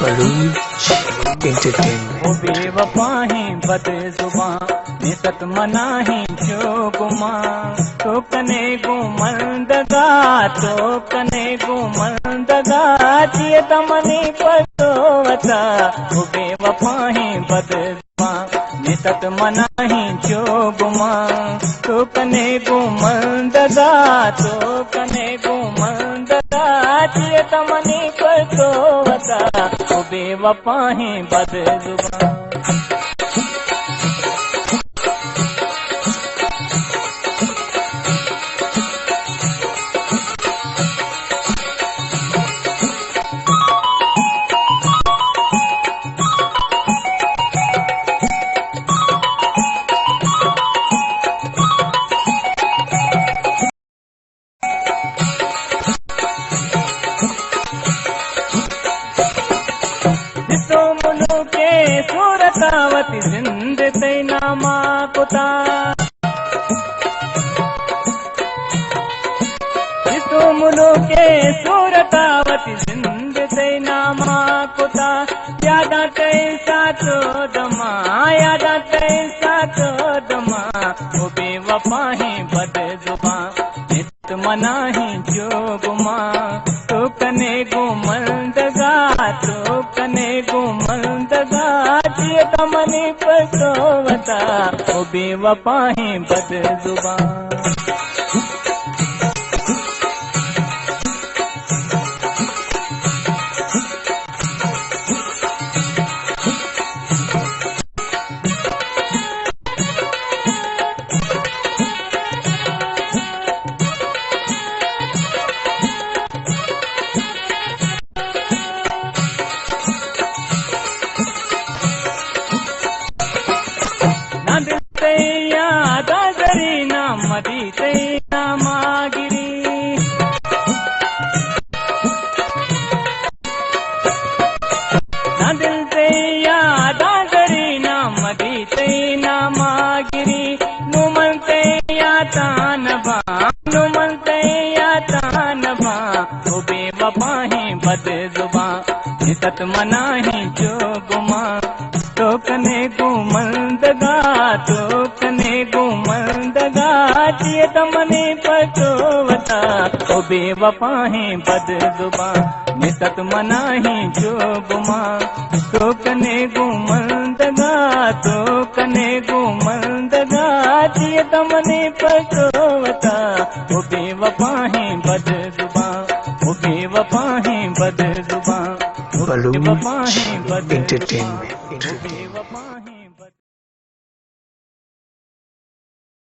Baloch entertainment. वो बेवफा है बदजुबां निसत मना है जो गुमा तो कने गुमंदगा तो कने गुमंदगा चिए तमनी पतोवता। वो बेवफा है बदजुबां निसत मना है जो गुमा तो कने गुमंदगा तो कने गुमंदगा चिए तमनी पतोवता। वो बेवफा है बदजुबां। तो मुलुके सूरतावती जिंद तैना माँ कुता। तो मुलुके सूरतावती जिंद तैना माँ कुता। यादा कैसा तो दमा यादा कैसा तो दमा। वो बेवफा है बदजुबां नित मना है जो गुमा तो कने गुमंदगा तो कने गुमंदगा चिए तमनी पतोवता। वो बेवफा है बदजुबां। ना दिल से याद आजरी ना मदी से ना मागिरी। ना दिल से याद आजरी ना मदी से ना मागिरी। नुमनते या तानबा नुमनते या तानबा। वो बेवफा है बदजुबां निसत मना है जो गुमा तो कने गुमंदगा तो कने गुमंदगा चिए तमनी पतोवता। वो बेवफा है बदजुबां निसत मना है जो गुमा तो कने गुमंदगा तो कने गुमंदगा चिए तमनी पतोवता। वो बेवफा है बदजुबां वो बेवफा है बदजुबां। बलूच एंटरटेनमेंट।